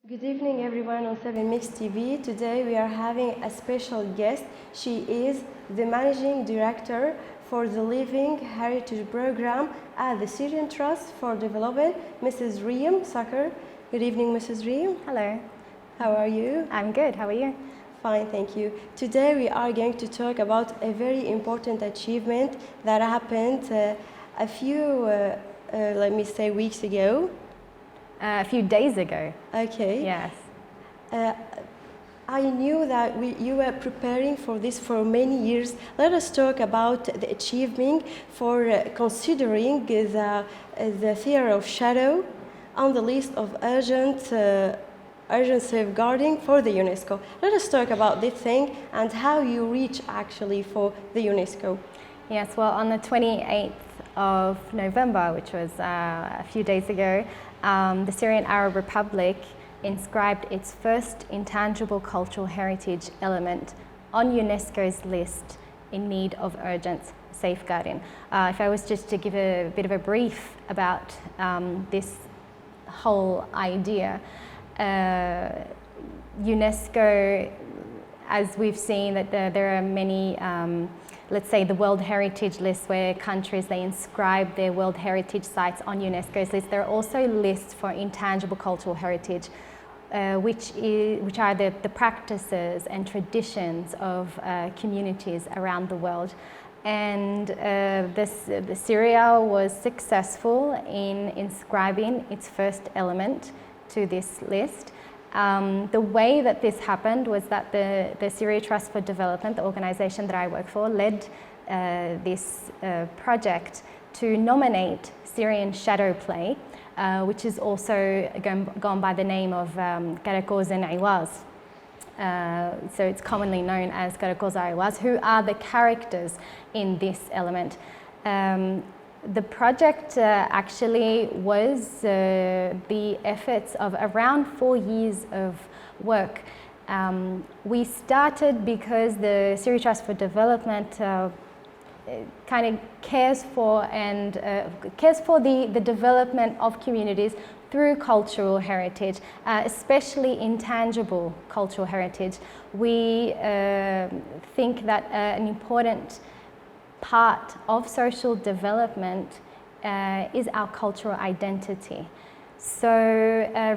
Good evening everyone on 7 Mix TV. Today we are having a special guest. She is the Managing Director for the Living Heritage Program at the Syrian Trust for Development, Mrs. REME SAKR. Good evening, Mrs. REME. Hello. How are you? I'm good. How are you? Fine, thank you. Today we are going to talk about a very important achievement that happened a few, let me say, weeks ago. A few days ago. Okay. Yes. I knew that you were preparing for this for many years. Let us talk about the achievement for considering the theory of shadow on the list of urgent safeguarding for the UNESCO. Let us talk about this thing and how you reach actually for the UNESCO. Yes, well, on the 28th of November, which was a few days ago, the Syrian Arab Republic inscribed its first intangible cultural heritage element on UNESCO's list in need of urgent safeguarding. If I was just to give a bit of a brief about this whole idea, UNESCO, as we've seen that there are many let's say the World Heritage list where countries, they inscribe their World Heritage sites on UNESCO's list. There are also lists for intangible cultural heritage, which are the practices and traditions of communities around the world. And the Syria was successful in inscribing its first element to this list. The way that this happened was that the Syria Trust for Development, the organization that I work for, led this project to nominate Syrian shadow play, which is also gone by the name of KARAKOZ and IWAS. So it's commonly known as KARAKOZ and IWAS, who are the characters in this element. The project actually was the efforts of around 4 years of work. We started because the Syria Trust for Development kind of cares for the development of communities through cultural heritage, especially intangible cultural heritage. We think that an important part of social development is our cultural identity. So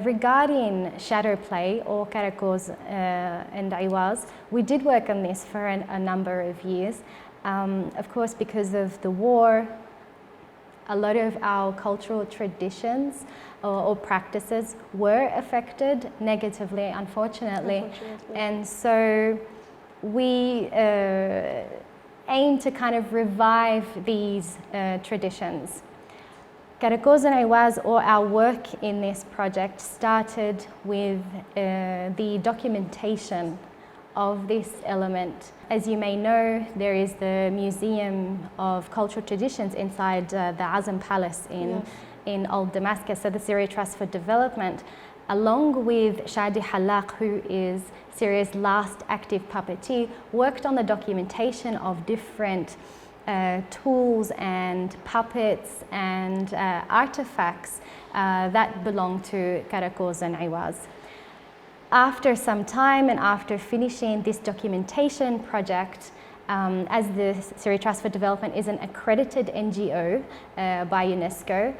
regarding shadow play or KARAKOZ and IWAS, we did work on this for a number of years. Of course, because of the war, a lot of our cultural traditions or practices were affected negatively, unfortunately. And so we aim to kind of revive these traditions. KARAKOZ and IWAS, or our work in this project, started with the documentation of this element. As you may know, there is the Museum of Cultural Traditions inside the Azam Palace in Old Damascus. So the Syria Trust for Development, along with Shadi Halak, who is Syria's last active puppeteer, worked on the documentation of different tools and puppets and artifacts that belong to KARAKOZ and IWAS. After some time and after finishing this documentation project, as the Syria Trust for Development is an accredited NGO by UNESCO,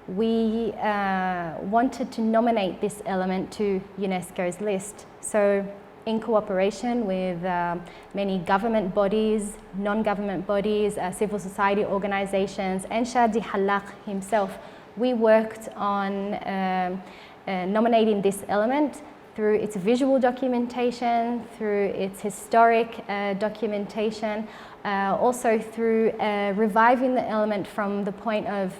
we wanted to nominate this element to UNESCO's list. So in cooperation with many government bodies, non-government bodies, civil society organizations, and Shadi Halak himself, we worked on nominating this element through its visual documentation, through its historic documentation, also through reviving the element from the point of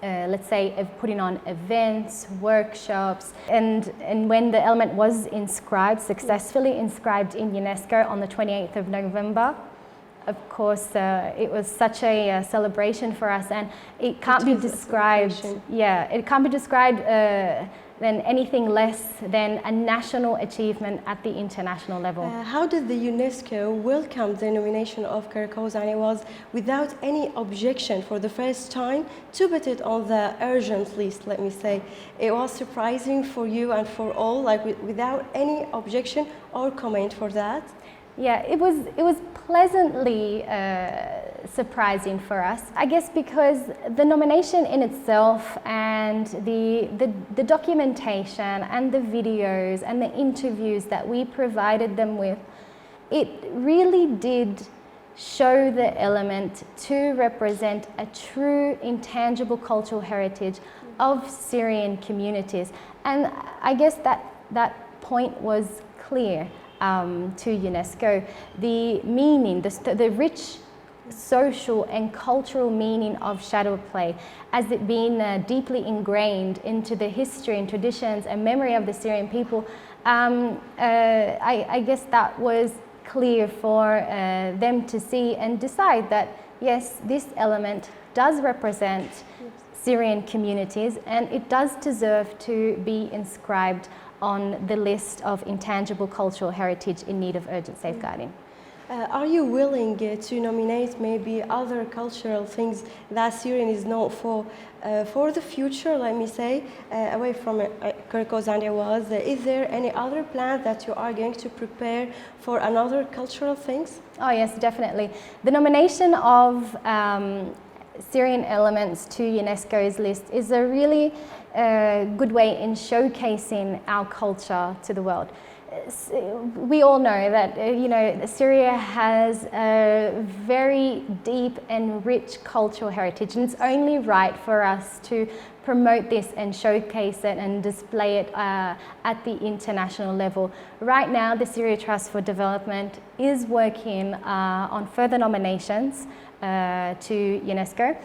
let's say, of putting on events, workshops, and when the element was successfully inscribed in UNESCO on the 28th of November, of course, it was such a celebration for us, and it can't be described. Yeah, it can't be described than anything less than a national achievement at the international level. How did the UNESCO welcome the nomination of KARAKOZ and IWAS without any objection for the first time to put it on the urgent list, let me say? It was surprising for you and for all, like without any objection or comment for that? Yeah, it was pleasantly surprising for us. I guess because the nomination in itself and the documentation and the videos and the interviews that we provided them with, it really did show the element to represent a true intangible cultural heritage of Syrian communities. And I guess that point was clear to UNESCO. The meaning, the rich social and cultural meaning of shadow play, as it being deeply ingrained into the history and traditions and memory of the Syrian people, I guess that was clear for them to see and decide that yes, this element does represent Syrian communities and it does deserve to be inscribed on the list of intangible cultural heritage in need of urgent safeguarding. Are you willing to nominate maybe other cultural things that Syrian is known for the future, let me say, away from KARAKOZ and IWAS? Is there any other plan that you are going to prepare for another cultural things? Oh yes, definitely. The nomination of Syrian elements to UNESCO's list is a really good way in showcasing our culture to the world. We all know that Syria has a very deep and rich cultural heritage, and it's only right for us to promote this and showcase it and display it at the international level. Right now, the Syria Trust for Development is working on further nominations to UNESCO.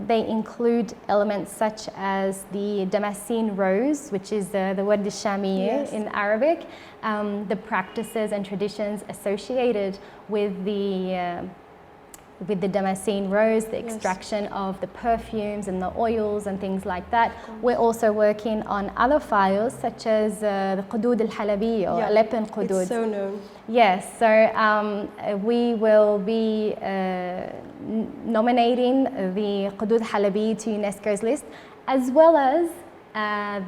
They include elements such as the Damascene rose, which is the word Shamiya in Arabic, the practices and traditions associated with the Damascene rose, the extraction of the perfumes and the oils and things like that. We're also working on other files such as the Qudud al-Halabi or Aleppan Qudud. It's so known. Yes, so we will be nominating the Qudud Halabi to UNESCO's list, as well as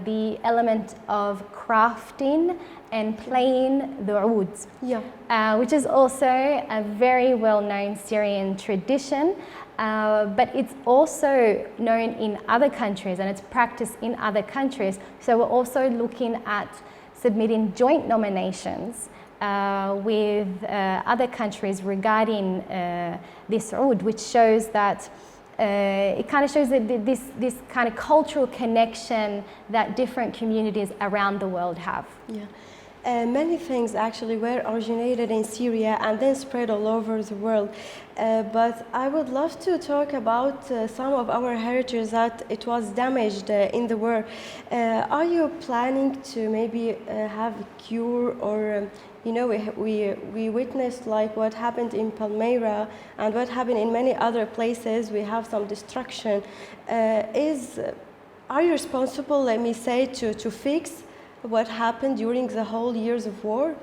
the element of crafting and playing the oud, which is also a very well-known Syrian tradition, but it's also known in other countries and it's practiced in other countries. So we're also looking at submitting joint nominations with other countries regarding this oud, which shows that it kind of shows that this kind of cultural connection that different communities around the world have. Many things actually were originated in Syria and then spread all over the world. But I would love to talk about some of our heritage that it was damaged in the war. Are you planning to maybe have a cure, or we witnessed like what happened in Palmyra and what happened in many other places. We have some destruction. Are you responsible, let me say, to fix what happened during the whole years of war?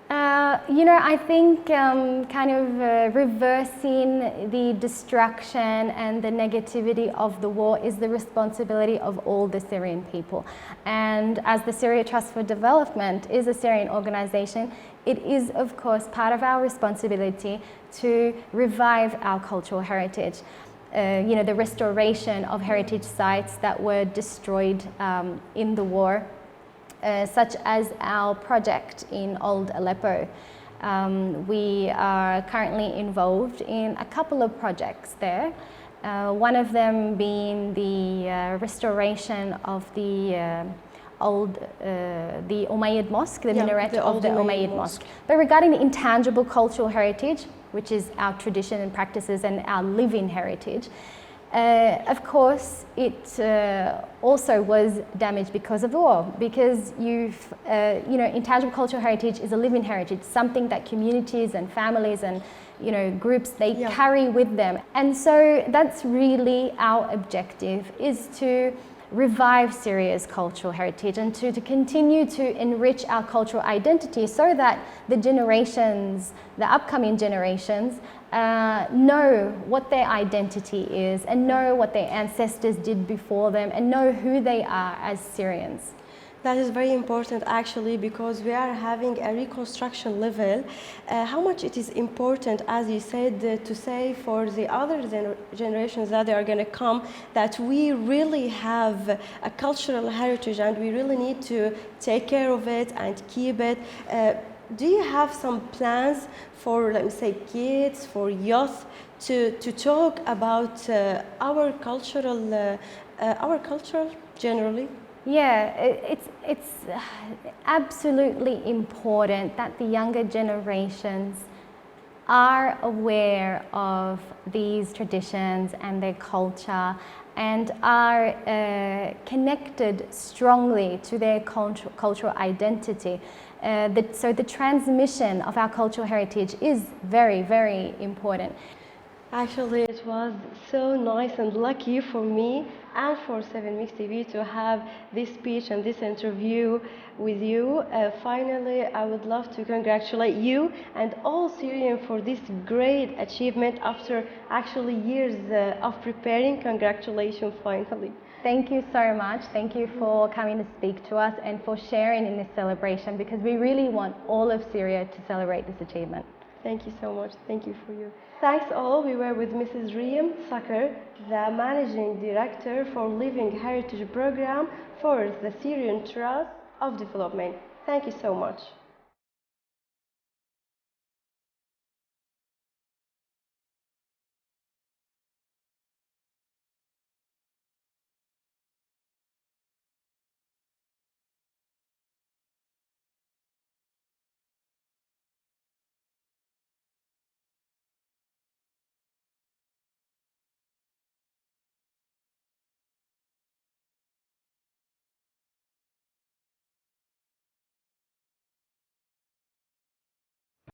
I think kind of reversing the destruction and the negativity of the war is the responsibility of all the Syrian people. And as the Syria Trust for Development is a Syrian organization, it is of course part of our responsibility to revive our cultural heritage. The restoration of heritage sites that were destroyed in the war, such as our project in Old Aleppo. We are currently involved in a couple of projects there. One of them being the restoration of the Umayyad Mosque, the minaret of the Umayyad Mosque. But regarding the intangible cultural heritage, which is our tradition and practices and our living heritage, of course, it also was damaged because of the war, because intangible cultural heritage is a living heritage, something that communities and families and groups, they carry with them. And so that's really our objective, is to revive Syria's cultural heritage and to continue to enrich our cultural identity so that the generations, the upcoming generations, know what their identity is and know what their ancestors did before them and know who they are as Syrians. That is very important actually, because we are having a reconstruction level. How much it is important, as you said, to say for the other generations that are going to come, that we really have a cultural heritage and we really need to take care of it and keep it. Do you have some plans for, let me say, kids, for youth, to talk about our cultural generally? Yeah, it's absolutely important that the younger generations are aware of these traditions and their culture and are connected strongly to their cultural identity. So the transmission of our cultural heritage is very, very important. Actually, it was so nice and lucky for me and for 7mix TV to have this speech and this interview with you. Finally, I would love to congratulate you and all Syrians for this great achievement after actually years of preparing. Congratulations, finally. Thank you so much. Thank you for coming to speak to us and for sharing in this celebration, because we really want all of Syria to celebrate this achievement. Thank you so much. Thank you for you. Thanks all. We were with Mrs. REME SAKR, the Managing Director for Living Heritage Program for the Syrian Trust of Development. Thank you so much.